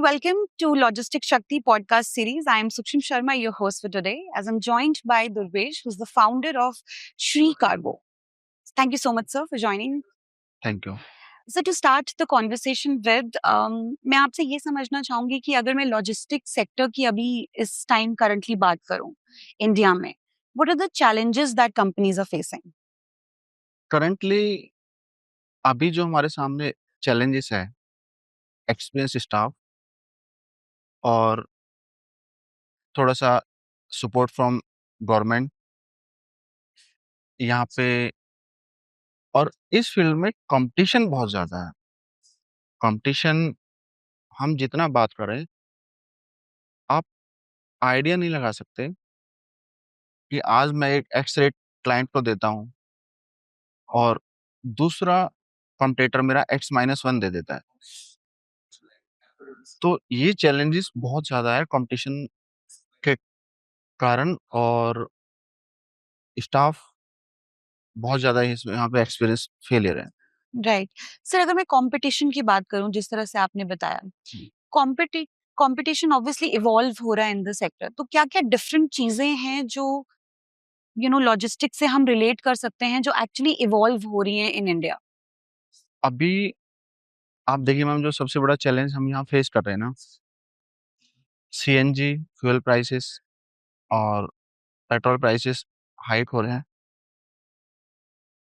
welcome to Logistics Shakti podcast series. I am Sukshim Sharma, your host for today, as I'm joined by Durvesh, who's the founder of Shri Cargo. Thank you so much, sir, for joining. Thank you. So, to start the conversation with, मैं आपसे ये समझना चाहूंगी कि अगर मैं logistics sector की अभी इस टाइम करंटली बात करूं इंडिया में, what are the challenges that companies are facing? Currently अभी जो हमारे सामने चैलेंजेस है, एक्सपीरियंस स्टाफ और थोड़ा सा सपोर्ट फ्रॉम गवर्नमेंट यहाँ पे। और इस फील्ड में कंपटीशन बहुत ज़्यादा है। कंपटीशन हम जितना बात करें, आप आइडिया नहीं लगा सकते कि आज मैं एक एक्स रेट क्लाइंट को देता हूँ और दूसरा कॉम्पिटिटर मेरा X-1 दे देता है। तो ये चैलेंजेस बहुत ज़्यादा है कंपटीशन के कारण, और स्टाफ बहुत ज़्यादा यहाँ पे एक्सपीरियंस फेलियर है। राइट सर, अगर मैं कंपटीशन की बात करूं, जिस तरह से आपने बताया, कंपटीशन ऑब्वियसली इवॉल्व हो रहा है इन द सेक्टर, तो क्या क्या डिफरेंट चीजें हैं जो लॉजिस्टिक्स से हम रिलेट कर सकते हैं जो एक्चुअली इवॉल्व हो रही हैं इन इंडिया? अभी आप देखिए मैम, जो सबसे बड़ा चैलेंज हम यहाँ फेस कर रहे हैं ना, सीएनजी फ्यूल प्राइसेस और पेट्रोल प्राइसेस हाइक हो रहे हैं।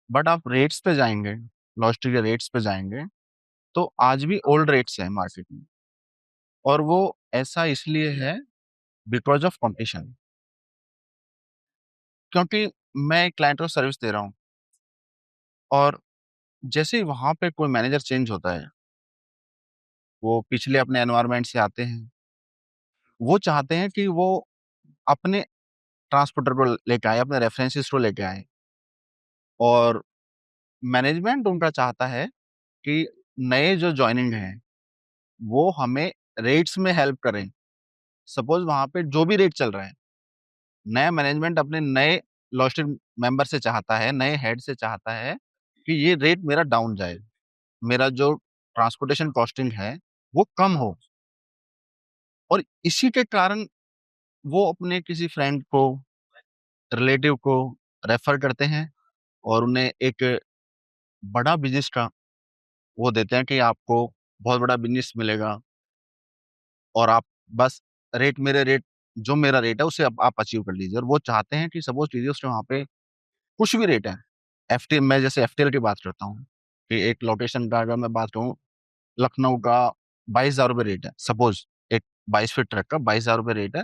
बट आप रेट्स पे जाएंगे, लॉजिस्टिक के रेट्स पे जाएंगे, तो आज भी ओल्ड रेट्स हैं मार्केट में, और वो ऐसा इसलिए है बिकॉज ऑफ कंपटीशन। क्योंकि मैं एक क्लाइंट को सर्विस दे रहा हूँ, और जैसे ही वहाँ पे कोई मैनेजर चेंज होता है, वो पिछले अपने एनवायरनमेंट से आते हैं, वो चाहते हैं कि वो अपने ट्रांसपोर्टर को लेके आए, अपने रेफरेंसेस को लेके आए, और मैनेजमेंट उनका चाहता है कि नए जो जॉइनिंग हैं, वो हमें रेट्स में हेल्प करें। सपोज़ वहाँ पे जो भी रेट चल रहा है, नया मैनेजमेंट अपने नए लॉजिस्टिक मेंबर से चाहता है, नए हेड से चाहता है कि ये रेट मेरा डाउन जाए, मेरा जो ट्रांसपोर्टेशन कॉस्टिंग है, वो कम हो। और इसी के कारण वो अपने किसी फ्रेंड को, रिलेटिव को रेफर करते हैं, और उन्हें एक बड़ा बिज़नेस का वो देते हैं कि आपको बहुत बड़ा बिज़नेस मिलेगा, और आप बस रेट जो मेरा रेट है उसे आप अचीव कर लीजिए। और वो चाहते हैं कि सपोज़ कीजिए उसके वहाँ पे कुछ भी रेट है। मैं जैसे एफटीएल की बात करता हूँ, कि एक लोकेशन का अगर मैं बात करूँ, लखनऊ का 22,000 रुपए रेट है। सपोज़ एक 22 फीट ट्रक का 22,000 रुपए रेट है,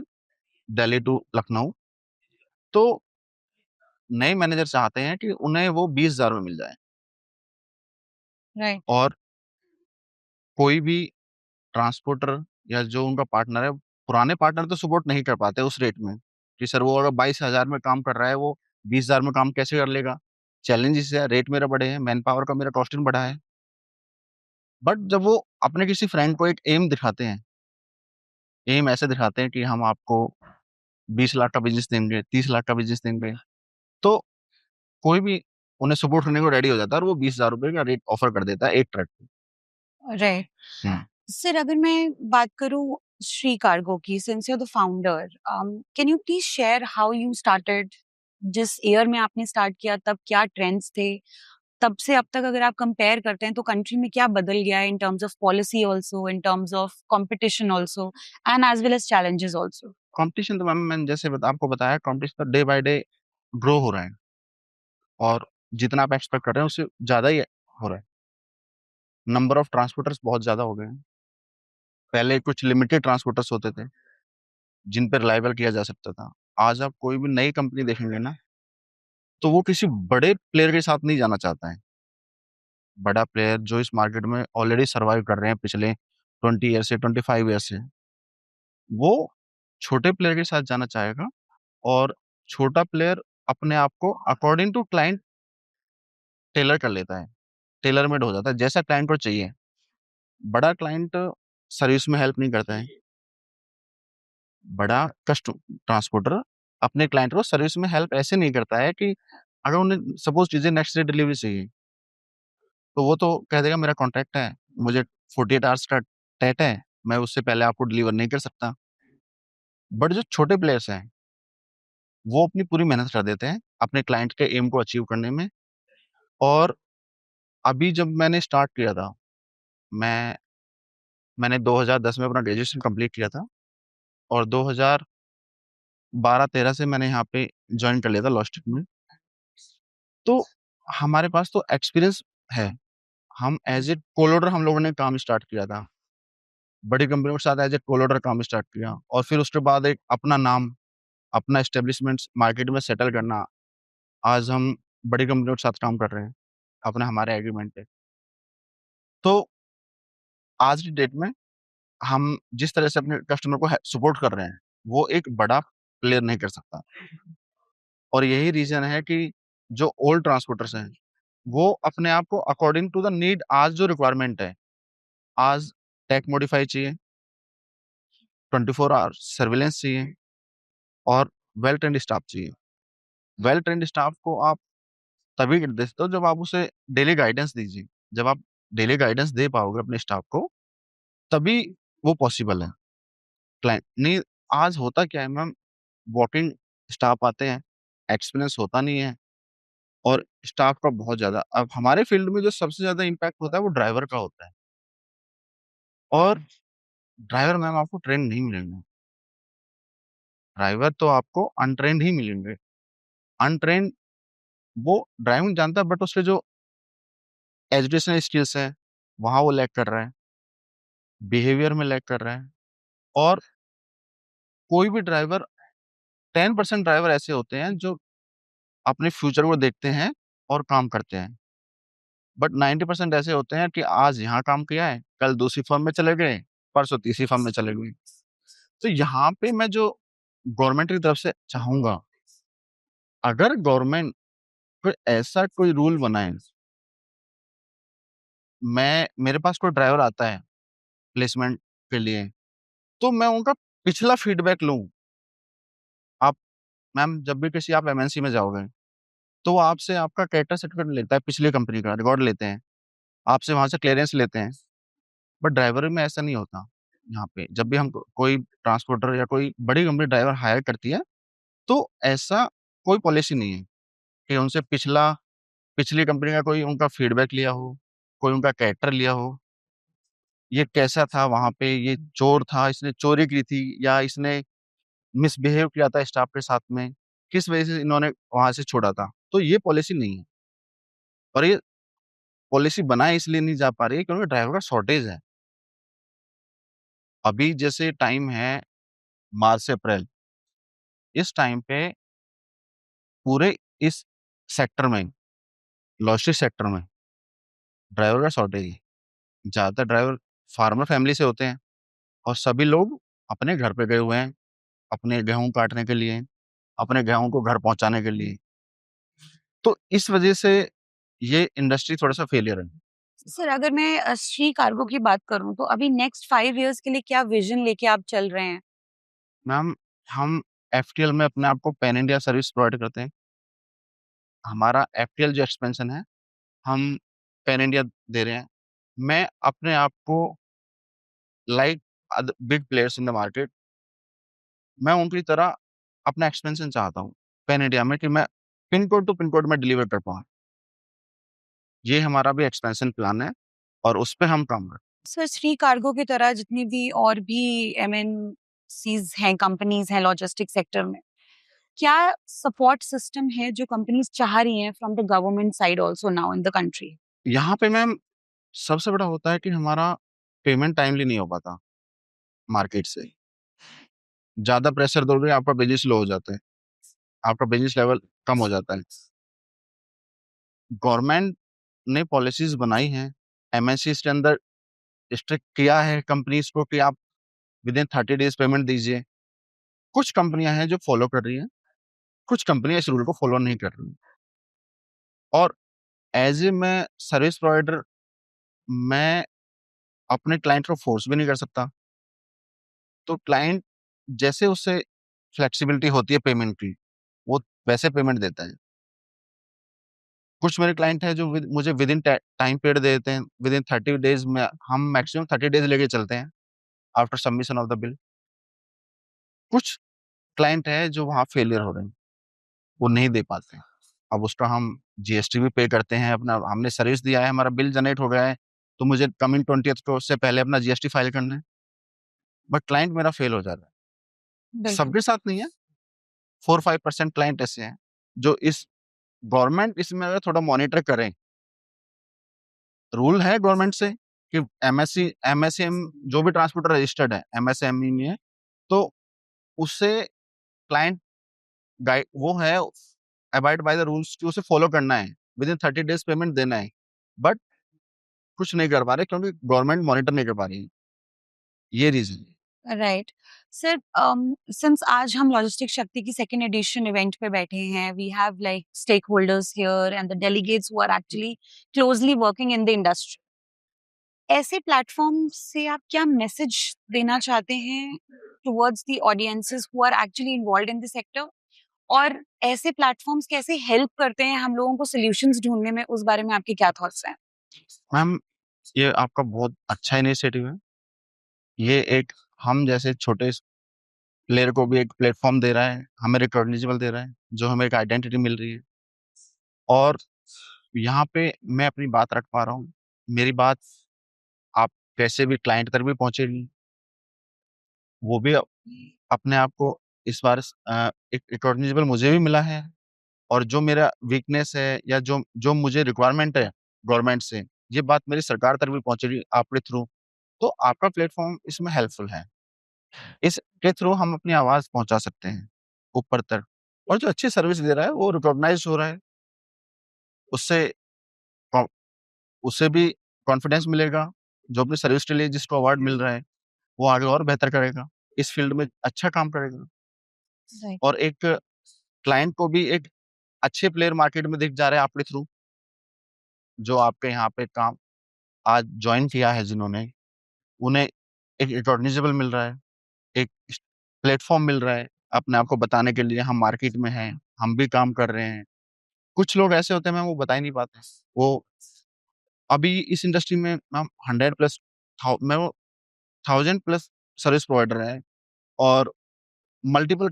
दिल्ली टू लखनऊ। तो नए मैनेजर चाहते हैं कि उन्हें वो 20,000 में मिल जाए, राइट। और कोई भी ट्रांसपोर्टर या जो उनका पार्टनर है, पुराने पार्टनर तो सपोर्ट नहीं कर पाते उस रेट में, कि सर वो अगर 22,000 में काम कर रहा है, वो 20,000 में काम कैसे कर लेगा। चैलेंजेस है, रेट मेरा बढ़े हैं, मैन पावर का मेरा कॉस्टिंग बढ़ा है। बट जब वो अपने किसी फ्रेंड को एक एम दिखाते हैं, एम ऐसे दिखाते हैं कि हम आपको 20 लाख का बिजनेस देंगे, 30 लाख का बिजनेस देंगे, तो कोई भी उन्हें सपोर्ट करने को रेडी हो जाता है, और वो 20,000 रुपए का रेट ऑफर कर देता है एक ट्रक पे। राइट सर, अगर मैं बात करूं श्री कार्गो की, since you are the founder, can you please share how you started? जिस ईयर में आपने स्टार्ट किया, तब क्या ट्रेंड्स थे? तब से अब तक अगर आप कंपेयर करते हैं तो कंट्री में क्या बदल गया है in terms of policy also, in terms of competition also, and as well as challenges also? Competition तो मैम मैंने जैसे आपको बताया, कंपटीशन तो डे बाय डे ग्रो हो रहा है, और जितना आप एक्सपेक्ट कर रहे हैं उससे ज़्यादा ही हो रहा है। नंबर ऑफ ट्रांसपोर्टर्स बहुत ज़्यादा हो गए हैं। पहले कुछ लिमिटेड ट्रांसपोर्टर्स होते थे जिन पे रिलायबल किया जा सकता था। आज आप कोई भी नई कंपनी देखेंगे ना, तो वो किसी बड़े प्लेयर के साथ नहीं जाना चाहता है। बड़ा प्लेयर जो इस मार्केट में ऑलरेडी सर्वाइव कर रहे हैं पिछले 20 ईयर से, 25 ईयर से, वो छोटे प्लेयर के साथ जाना चाहेगा, और छोटा प्लेयर अपने आप को अकॉर्डिंग टू क्लाइंट टेलर कर लेता है, टेलर मेड हो जाता है जैसा क्लाइंट को चाहिए। बड़ा क्लाइंट सर्विस में हेल्प नहीं करता है। बड़ा कस्ट ट्रांसपोर्टर अपने क्लाइंट को सर्विस में हेल्प ऐसे नहीं करता है कि अगर उन्हें सपोज चीजें नेक्स्ट डे डिलीवरी चाहिए, तो वो तो कह देगा मेरा कॉन्ट्रैक्ट है, मुझे 48 आवर्स का टेट है, मैं उससे पहले आपको डिलीवर नहीं कर सकता। बट जो छोटे प्लेयर्स हैं, वो अपनी पूरी मेहनत कर देते हैं अपने क्लाइंट के एम को अचीव करने में। और अभी जब मैंने स्टार्ट किया था, मैं मैंने 2010 में अपना ग्रेजुएशन कंप्लीट किया था, और 2012-13 से मैंने यहाँ पे ज्वाइन कर लिया था लॉजिस्टिक में। तो हमारे पास तो एक्सपीरियंस है। हम एज ए कोलोडर हम लोगों ने काम स्टार्ट किया था, बड़ी कंपनियों के साथ एज ए कोलोडर काम स्टार्ट किया, और फिर उसके बाद एक अपना नाम, अपना एस्टेब्लिशमेंट मार्केट में सेटल करना। आज हम बड़ी कंपनियों के साथ काम कर रहे हैं अपने हमारे एग्रीमेंट पे। तो आज की डेट में हम जिस तरह से अपने कस्टमर को सपोर्ट कर रहे हैं, वो एक बड़ा प्लेयर नहीं कर सकता। और यही रीजन है कि जो ओल्ड ट्रांसपोर्टर्स हैं, वो अपने आप को अकॉर्डिंग टू द नीड, आज जो रिक्वायरमेंट है, आज टेक मॉडिफाई चाहिए, 24 आवर सर्विलेंस चाहिए, और वेल ट्रेंड स्टाफ चाहिए। वेल ट्रेंड स्टाफ को आप तभी दे सकते हो जब आप उसे डेली गाइडेंस दीजिए। जब आप डेली गाइडेंस दे पाओगे अपने स्टाफ को, तभी वो पॉसिबल है। क्लाइंट नहीं, आज होता क्या है मैम, वॉकिंग स्टाफ आते हैं, एक्सपीरियंस होता नहीं है, और स्टाफ का बहुत ज्यादा। अब हमारे फील्ड में जो सबसे ज्यादा इम्पैक्ट होता है वो ड्राइवर का होता है। और ड्राइवर मैम आपको ट्रेन नहीं मिलेंगे। ड्राइवर तो आपको अनट्रेन्ड ही मिलेंगे। अनट्रेन्ड, वो ड्राइविंग जानता है, बट उसके जो एजुकेशनल स्किल्स है, वहां वो लैग कर रहा है, बिहेवियर में लैग कर रहा है। और कोई भी ड्राइवर, 10% ड्राइवर ऐसे होते हैं जो अपने फ्यूचर को देखते हैं और काम करते हैं। बट 90% ऐसे होते हैं कि आज यहाँ काम किया है, कल दूसरी फर्म में चले गए, परसों तीसरी फर्म में चले गए। तो यहाँ पे मैं जो गवर्नमेंट की तरफ से चाहूंगा, अगर गवर्नमेंट कोई ऐसा कोई रूल बनाए, मैं मेरे पास कोई ड्राइवर आता है प्लेसमेंट के लिए, तो मैं उनका पिछला फीडबैक लूं। आप मैम जब भी किसी आप एमएनसी में जाओगे, तो वो आपसे आपका कैरेक्टर सर्टिफिकेट लेता है, पिछली कंपनी का रिकॉर्ड लेते हैं, आपसे वहां से क्लियरेंस लेते हैं। बट ड्राइवर में ऐसा नहीं होता। यहाँ पे जब भी हम कोई ट्रांसपोर्टर या कोई बड़ी कंपनी ड्राइवर हायर करती है, तो ऐसा कोई पॉलिसी नहीं है कि उनसे पिछली कंपनी का कोई उनका फीडबैक लिया हो, कोई उनका कैरेक्टर लिया हो, ये कैसा था वहां पे, ये चोर था, इसने चोरी की थी, या इसने मिसबिहेव किया था स्टाफ के साथ में, किस वजह से इन्होंने वहां से छोड़ा था। तो ये पॉलिसी नहीं है। और ये पॉलिसी बनाए इसलिए नहीं जा पा रही है क्योंकि ड्राइवर का शॉर्टेज है। अभी जैसे टाइम है मार्च से अप्रैल, इस टाइम पे पूरे इस सेक्टर में, लॉजिस्टिक सेक्टर में ड्राइवर का शॉर्टेज है। ज्यादातर ड्राइवर फार्मर फैमिली से होते हैं, और सभी लोग अपने घर पे गए हुए हैं अपने गेहूं काटने के लिए, अपने गेहूं को घर पहुंचाने के लिए। तो इस वजह से ये इंडस्ट्री थोड़ा सा फेलियर है। सर, अगर मैं श्री कार्गो की बात करूँ तो अभी नेक्स्ट 5 इयर्स के लिए क्या विज़न लेके आप चल रहे हैं? मैम, हम एफटीएल में अपने आप को पैन इंडिया सर्विस प्रोवाइड करते हैं। हमारा एफटीएल जो एक्सपेंशन है, हम पैन इंडिया दे रहे हैं। मैं अपने आप को like big players in the market, मैं उनकी तरह अपना एक्सपेंशन चाहता हूँ पैन इंडिया में, कि मैं pin code to pin code में डिलीवर कर पाऊँ। ये हमारा भी एक्सपेंशन प्लान है, और उस पे हम काम कर। सर, श्री कार्गो की तरह जितनी भी और भी एमएनसीज हैं, कंपनीज हैं लॉजिस्टिक सेक्टर में, क्या सपोर्ट सिस्टम है जो कंपनीज चाह रही हैं from the government side also now in the country? यहाँ पे मैम सबसे बड़ा होता है कि हमारा पेमेंट टाइमली नहीं हो पाता मार्केट से। ज्यादा प्रेशर दोगे आपका बिजनेस लो हो जाता है, आपका बिजनेस लेवल कम हो जाता है। गवर्नमेंट ने पॉलिसीज बनाई हैं, एमएनसी के अंदर स्ट्रिक्ट किया है कंपनीज को कि आप विद इन 30 डेज पेमेंट दीजिए। कुछ कंपनियां हैं जो फॉलो कर रही हैं, कुछ कंपनियां इस रूल को फॉलो नहीं कर रही हैं। और एज ए मैं सर्विस प्रोवाइडर, मैं अपने क्लाइंट को फोर्स भी नहीं कर सकता। तो क्लाइंट जैसे उससे फ्लेक्सिबिलिटी होती है पेमेंट की, वो वैसे पेमेंट देता है। कुछ मेरे क्लाइंट हैं जो मुझे विद इन टाइम पीरियड दे देते हैं, विद इन 30 डेज में। हम मैक्सिमम 30 डेज लेके चलते हैं। After submission of the bill. कुछ क्लाइंट है जो वहाँ फेलियर हो रहे हैं, वो नहीं दे पाते हैं। अब उसका हम जीएसटी भी पे करते हैं, अपना हमने सर्विस दिया है, हमारा बिल जनरेट हो गया है, तो मुझे कमिंग 20th को से पहले अपना जीएसटी फाइल करना है, बट क्लाइंट मेरा फेल हो जा रहा है। बिल्कुल। सबके साथ नहीं है, 4-5% क्लाइंट ऐसे हैं जो इस गवर्नमेंट इसमें अगर थोड़ा मॉनिटर करें, रूल है गवर्नमेंट से कि एमएसएम जो भी ट्रांसपोर्टर रजिस्टर्ड है एमएसएमई में है, तो उससे क्लाइंट गाइड वो है, अबाइड बाय द रूल्स कि उसे फॉलो करना है, विद इन 30 डेज पेमेंट देना है, बट कुछ नहीं कर पा रहे क्योंकि गवर्नमेंट मॉनिटर नहीं कर पा रही है। ये रीजन है। राइट। सर, सिंस आज हम लॉजिस्टिक शक्ति की सेकेंड एडिशन इवेंट पे बैठे हैं, we have like stakeholders here and the delegates who are actually closely working in the industry. ऐसे प्लेटफॉर्म से आप क्या मैसेज देना चाहते हैं towards the audiences who are actually involved in the sector? और ऐसे प्लेटफॉर्म्स कैसे हेल्प करते हैं हम लोगों को सॉल्यूशंस ढूंढने में, उस बारे में आपके क्या थॉट्स हैं? मैम, ये आपका बहुत अच्छा इनिशिएटिव है। ये एक हम जैसे छोटे प्लेयर को भी एक प्लेटफॉर्म दे रहा है, हमें रिकॉग्निजेबल दे रहा है, जो हमें एक आइडेंटिटी मिल रही है, और यहाँ पे मैं अपनी बात रख पा रहा हूँ। मेरी बात आप कैसे भी क्लाइंट तक भी पहुंचेगी, वो भी अपने आप को इस बार एक रिकॉग्निजेबल मुझे भी मिला है, और जो मेरा वीकनेस है या जो जो मुझे रिक्वायरमेंट है गवर्नमेंट से, ये बात मेरी सरकार तक भी पहुंचेगी आपके थ्रू। तो आपका प्लेटफॉर्म इसमें हेल्पफुल है। इसके थ्रू हम अपनी आवाज पहुंचा सकते हैं ऊपर तक, और जो अच्छी सर्विस दे रहा है वो रिकॉग्नाइज हो रहा है, उससे कॉ- उसे भी कॉन्फिडेंस मिलेगा। जो अपनी सर्विस के लिए जिसको अवार्ड मिल रहा है, वो आगे और बेहतर करेगा, इस फील्ड में अच्छा काम करेगा, राइट। और एक क्लाइंट को भी एक अच्छे प्लेयर मार्केट में दिख जा रहे हैं आपके थ्रू। जो आपके यहाँ पे काम आज ज्वाइन किया है जिन्होंने, उन्हें एक रिकॉग्निजेबल मिल रहा है, एक प्लेटफॉर्म मिल रहा है अपने आप को बताने के लिए, हम मार्केट में हैं, हम भी काम कर रहे हैं। कुछ लोग ऐसे होते हैं मैम, वो बता ही नहीं पाते। वो अभी इस इंडस्ट्री में मैम 100 प्लस मैं वो 1000 प्लस सर्विस प्रोवाइडर है, और मल्टीपल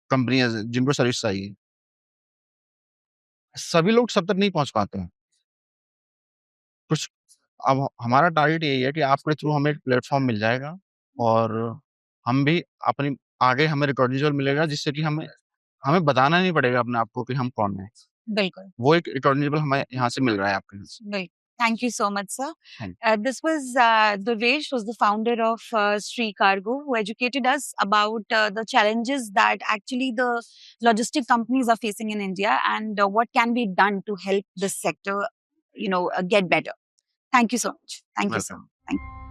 कंपनियां जिनको सर्विस चाहिए, सभी लोग सब तक नहीं पहुंच पाते हैं। कुछ अब हमारा टारगेट यही है कि आपके थ्रू हमें एक प्लेटफॉर्म मिल जाएगा, और हम भी अपनी आगे हमें रिकॉग्निशन मिलेगा, जिससे कि हमें हमें बताना नहीं पड़ेगा अपने आप को कि हम कौन है। बिल्कुल। वो एक रिकॉग्निजेबल हमें यहाँ से मिल रहा है आपके यहाँ से। बिल्कुल। Thank you so much, sir. Thank This was Durvesh, was the founder of Sri Cargo, who educated us about the challenges that actually the logistic companies are facing in India, and what can be done to help this sector, get better. Thank you so much. Thank you, sir. Welcome. Thank you.